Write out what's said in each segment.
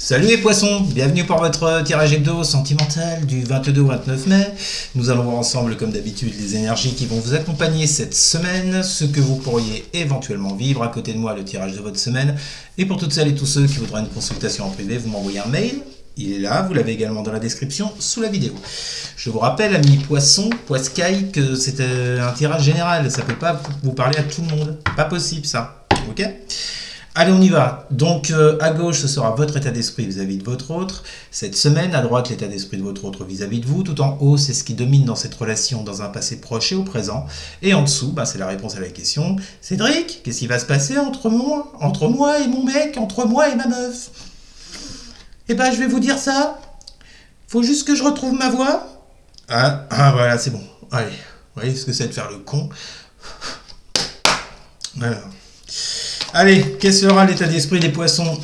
Salut les poissons, bienvenue pour votre tirage hebdo sentimental du 22 au 29 mai. Nous allons voir ensemble comme d'habitude les énergies qui vont vous accompagner cette semaine, ce que vous pourriez éventuellement vivre. À côté de moi le tirage de votre semaine. Et pour toutes celles et tous ceux qui voudraient une consultation en privé, vous m'envoyez un mail. Il est là, vous l'avez également dans la description sous la vidéo. Je vous rappelle, amis poissons, poiscailles, que c'est un tirage général. Ça ne peut pas vous parler à tout le monde. Pas possible ça. Ok ? Allez, on y va. Donc, à gauche, ce sera votre état d'esprit vis-à-vis de votre autre. Cette semaine, à droite, l'état d'esprit de votre autre vis-à-vis de vous. Tout en haut, c'est ce qui domine dans cette relation dans un passé proche et au présent. Et en dessous, c'est la réponse à la question. Cédric, qu'est-ce qui va se passer entre moi et mon mec, entre moi et ma meuf? Eh ben, je vais vous dire ça. Faut juste que je retrouve ma voix. Ah voilà, c'est bon. Allez, vous voyez ce que c'est de faire le con. Voilà. Allez, quel sera l'état d'esprit des poissons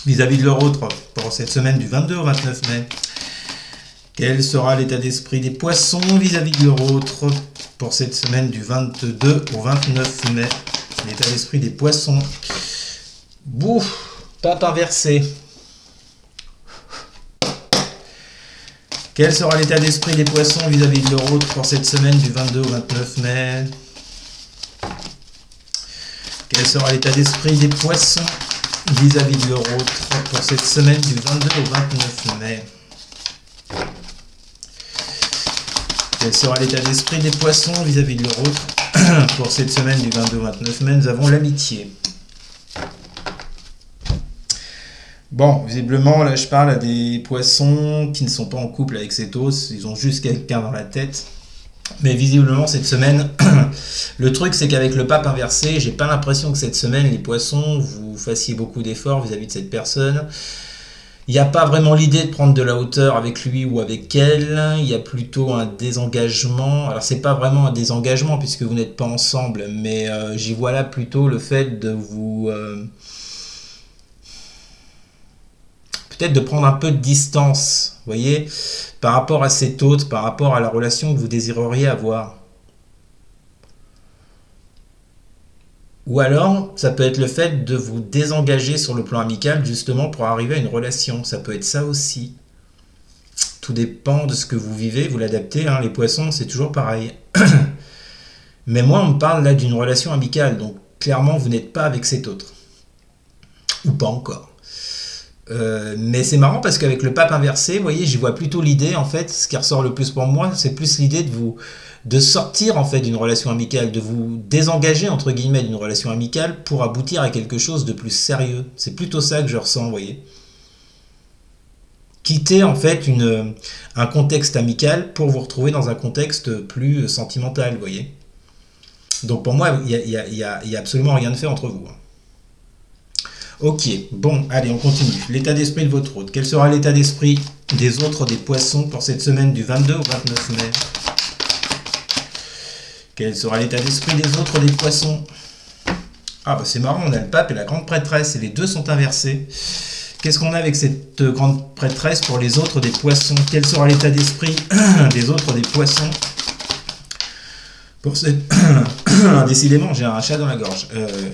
vis-à-vis de leur autre pour cette semaine du 22 au 29 mai? Quel sera l'état d'esprit des poissons vis-à-vis de leur autre pour cette semaine du 22 au 29 mai? L'état d'esprit des poissons. Bouf, pape inversé. Quel sera l'état d'esprit des poissons vis-à-vis de leur autre pour cette semaine du 22 au 29 mai? Quel sera l'état d'esprit des poissons vis-à-vis de leur autre pour cette semaine du 22 au 29 mai? Quel sera l'état d'esprit des poissons vis-à-vis de leur autre pour cette semaine du 22 au 29 mai? Nous avons l'amitié. Bon, visiblement, là, je parle à des poissons qui ne sont pas en couple avec cet os. Ils ont juste quelqu'un dans la tête. Mais visiblement, cette semaine, le truc, c'est qu'avec le pape inversé, j'ai pas l'impression que cette semaine, les poissons, vous fassiez beaucoup d'efforts vis-à-vis de cette personne. Il n'y a pas vraiment l'idée de prendre de la hauteur avec lui ou avec elle. Il y a plutôt un désengagement. Alors, c'est pas vraiment un désengagement puisque vous n'êtes pas ensemble, mais j'y vois là plutôt le fait de vous... peut-être de prendre un peu de distance, vous voyez, par rapport à cet autre, par rapport à la relation que vous désireriez avoir. Ou alors, ça peut être le fait de vous désengager sur le plan amical, justement, pour arriver à une relation. Ça peut être ça aussi. Tout dépend de ce que vous vivez, vous l'adaptez, hein, les poissons, c'est toujours pareil. Mais moi, on me parle là d'une relation amicale, donc clairement, vous n'êtes pas avec cet autre. Ou pas encore. Mais c'est marrant parce qu'avec le pape inversé, vous voyez, j'y vois plutôt l'idée, en fait, ce qui ressort le plus pour moi, c'est plus l'idée de sortir, en fait, d'une relation amicale, de vous désengager, entre guillemets, d'une relation amicale pour aboutir à quelque chose de plus sérieux. C'est plutôt ça que je ressens, vous voyez. Quitter, en fait, un contexte amical pour vous retrouver dans un contexte plus sentimental, vous voyez. Donc pour moi, il y a absolument rien de fait entre vous. Ok, bon, allez, on continue. L'état d'esprit de votre autre. Quel sera l'état d'esprit des autres des poissons pour cette semaine du 22 au 29 mai? Quel sera l'état d'esprit des autres des poissons? Ah, c'est marrant, on a le pape et la grande prêtresse, et les deux sont inversés. Qu'est-ce qu'on a avec cette grande prêtresse pour les autres des poissons? Quel sera l'état d'esprit des autres des poissons pour cette... Décidément, j'ai un chat dans la gorge.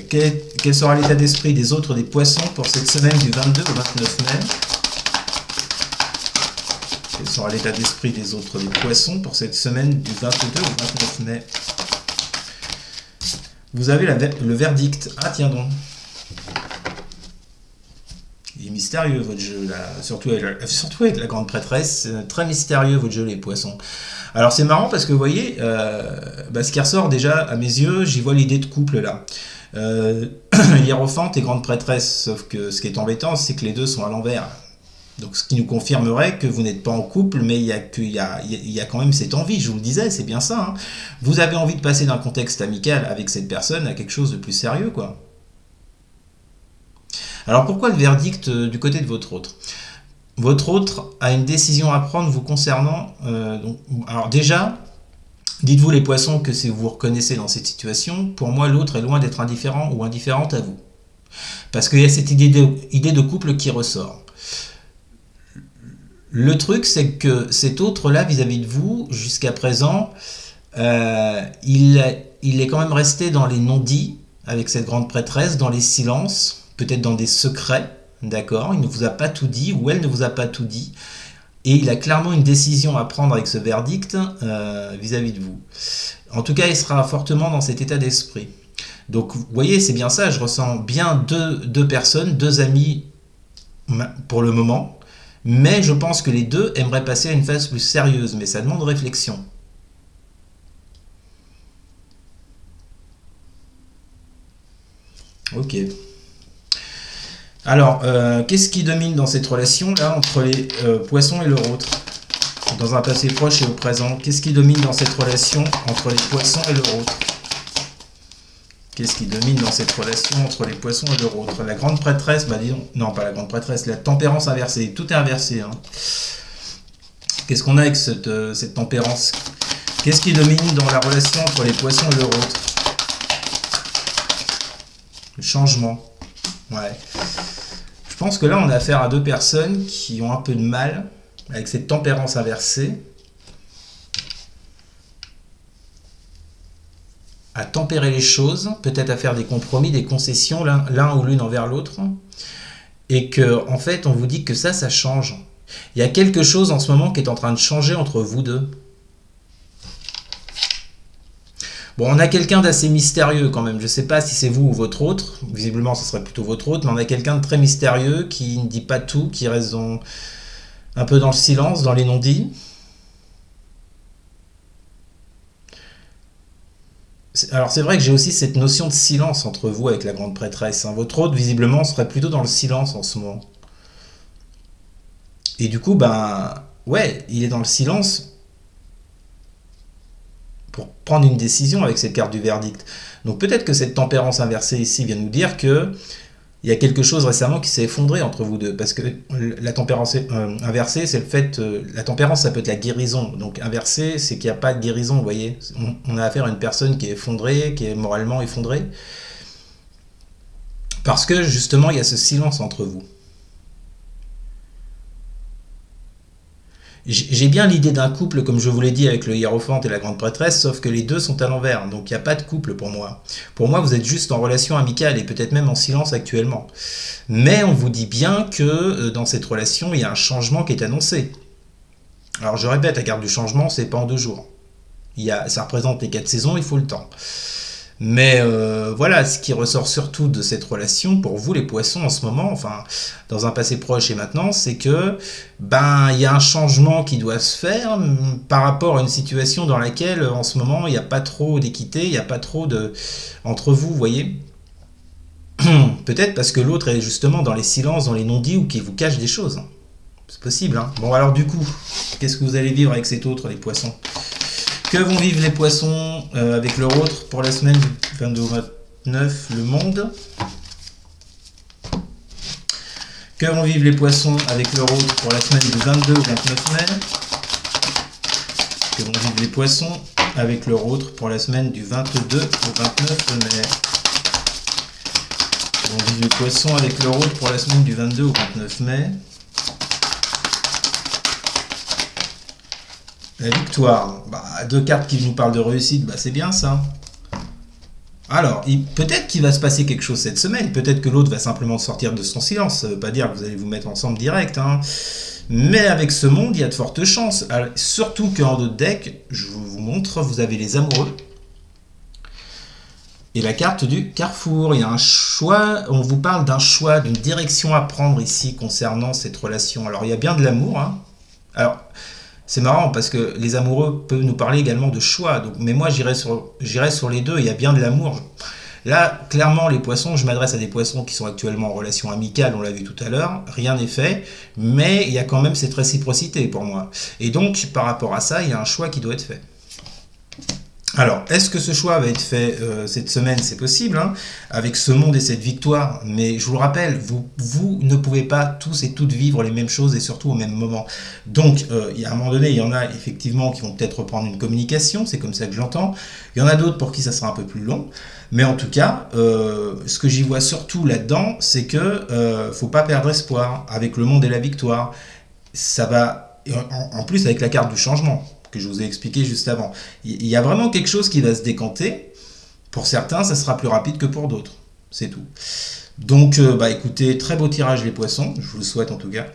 Quel sera l'état d'esprit des autres des poissons pour cette semaine du 22 au 29 mai? Quel sera l'état d'esprit des autres des poissons pour cette semaine du 22 au 29 mai? Vous avez le verdict. Ah, tiens donc. Il est mystérieux, votre jeu, là. Surtout avec la grande prêtresse. Très mystérieux, votre jeu, les poissons. Alors, c'est marrant parce que, vous voyez, ce qui ressort déjà, à mes yeux, j'y vois l'idée de couple, là. Hiérophante et grande prêtresse. Sauf que ce qui est embêtant, c'est que les deux sont à l'envers. Donc, ce qui nous confirmerait que vous n'êtes pas en couple, mais il y a quand même cette envie, je vous le disais, c'est bien ça. Hein. Vous avez envie de passer d'un contexte amical avec cette personne à quelque chose de plus sérieux, quoi. Alors pourquoi le verdict du côté de votre autre? Votre autre a une décision à prendre vous concernant. Alors déjà, dites-vous les poissons que si vous vous reconnaissez dans cette situation, pour moi l'autre est loin d'être indifférent ou indifférente à vous. Parce qu'il y a cette idée de couple qui ressort. Le truc c'est que cet autre-là vis-à-vis de vous, jusqu'à présent, il est quand même resté dans les non-dits avec cette grande prêtresse, dans les silences, peut-être dans des secrets, d'accord, il ne vous a pas tout dit, ou elle ne vous a pas tout dit, et il a clairement une décision à prendre avec ce verdict vis-à-vis de vous. En tout cas, il sera fortement dans cet état d'esprit. Donc, vous voyez, c'est bien ça, je ressens bien deux personnes, deux amis pour le moment, mais je pense que les deux aimeraient passer à une phase plus sérieuse, mais ça demande réflexion. Ok. Alors, qu'est-ce qui domine dans cette relation là entre les poissons et leur autre? Dans un passé proche et au présent, qu'est-ce qui domine dans cette relation entre les poissons et leur autre? Qu'est-ce qui domine dans cette relation entre les poissons et leur autre? La grande prêtresse, bah disons, non pas la grande prêtresse, la tempérance inversée, tout est inversé. Hein. Qu'est-ce qu'on a avec cette tempérance? Qu'est-ce qui domine dans la relation entre les poissons et leur autre? Le changement. Ouais. Je pense que là, on a affaire à deux personnes qui ont un peu de mal avec cette tempérance inversée à tempérer les choses, peut-être à faire des compromis, des concessions l'un ou l'une envers l'autre, et que en fait, on vous dit que ça change. Il y a quelque chose en ce moment qui est en train de changer entre vous deux. Bon, on a quelqu'un d'assez mystérieux quand même. Je ne sais pas si c'est vous ou votre autre. Visiblement, ce serait plutôt votre autre. Mais on a quelqu'un de très mystérieux qui ne dit pas tout, qui reste un peu dans le silence, dans les non-dits. Alors, c'est vrai que j'ai aussi cette notion de silence entre vous avec la grande prêtresse. Hein. Votre autre, visiblement, serait plutôt dans le silence en ce moment. Et du coup, ben, ouais, il est dans le silence pour prendre une décision avec cette carte du verdict. Donc peut-être que cette tempérance inversée ici vient nous dire que il y a quelque chose récemment qui s'est effondré entre vous deux. Parce que la tempérance inversée, c'est le fait... la tempérance, ça peut être la guérison. Donc inversée, c'est qu'il n'y a pas de guérison, vous voyez. On a affaire à une personne qui est effondrée, qui est moralement effondrée. Parce que justement, il y a ce silence entre vous. J'ai bien l'idée d'un couple, comme je vous l'ai dit, avec le hiérophante et la grande prêtresse, sauf que les deux sont à l'envers, donc il n'y a pas de couple pour moi. Pour moi, vous êtes juste en relation amicale et peut-être même en silence actuellement. Mais on vous dit bien que dans cette relation, il y a un changement qui est annoncé. Alors je répète, la carte du changement, c'est pas en 2 jours. Ça représente les 4 saisons, il faut le temps. Mais voilà, ce qui ressort surtout de cette relation, pour vous les poissons en ce moment, enfin dans un passé proche et maintenant, c'est que ben il y a un changement qui doit se faire par rapport à une situation dans laquelle en ce moment il n'y a pas trop d'équité, il n'y a pas trop entre vous, voyez. Peut-être parce que l'autre est justement dans les silences, dans les non-dits ou qui vous cache des choses. C'est possible, hein. Bon alors du coup, qu'est-ce que vous allez vivre avec cet autre, les poissons? Que vont vivre les poissons avec leur autre pour la semaine du 22 au 29, le monde? Que vont vivre les poissons avec leur autre pour la semaine du 22 au 29 mai? Que vont vivre les poissons avec leur autre pour la semaine du 22 au 29 mai? Que vont vivre les poissons avec leur autre pour la semaine du 22 au 29 mai? La victoire, bah, 2 cartes qui nous parlent de réussite, bah, c'est bien ça. Alors, peut-être qu'il va se passer quelque chose cette semaine, peut-être que l'autre va simplement sortir de son silence, ça ne veut pas dire que vous allez vous mettre ensemble direct, hein. Mais avec ce monde, il y a de fortes chances. Alors, surtout qu'en d'autres decks, je vous montre, vous avez les amoureux. Et la carte du carrefour, il y a un choix, on vous parle d'un choix, d'une direction à prendre ici concernant cette relation. Alors, il y a bien de l'amour, hein. Alors... c'est marrant parce que les amoureux peuvent nous parler également de choix. Donc, mais moi, j'irai sur les deux. Il y a bien de l'amour. Là, clairement, les poissons, je m'adresse à des poissons qui sont actuellement en relation amicale. On l'a vu tout à l'heure. Rien n'est fait. Mais il y a quand même cette réciprocité pour moi. Et donc, par rapport à ça, il y a un choix qui doit être fait. Alors, est-ce que ce choix va être fait cette semaine? C'est possible, hein, avec ce monde et cette victoire. Mais je vous le rappelle, vous ne pouvez pas tous et toutes vivre les mêmes choses et surtout au même moment. Donc, à un moment donné, il y en a effectivement qui vont peut-être reprendre une communication, c'est comme ça que j'entends. Il y en a d'autres pour qui ça sera un peu plus long. Mais en tout cas, ce que j'y vois surtout là-dedans, c'est que faut pas perdre espoir avec le monde et la victoire. Ça va, en plus avec la carte du changement, que je vous ai expliqué juste avant. Il y a vraiment quelque chose qui va se décanter. Pour certains, ça sera plus rapide que pour d'autres. C'est tout. Donc, bah écoutez, très beau tirage les poissons, je vous le souhaite en tout cas.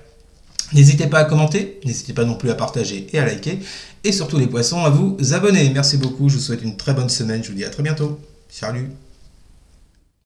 N'hésitez pas à commenter, n'hésitez pas non plus à partager et à liker. Et surtout les poissons, à vous abonner. Merci beaucoup, je vous souhaite une très bonne semaine, je vous dis à très bientôt. Salut!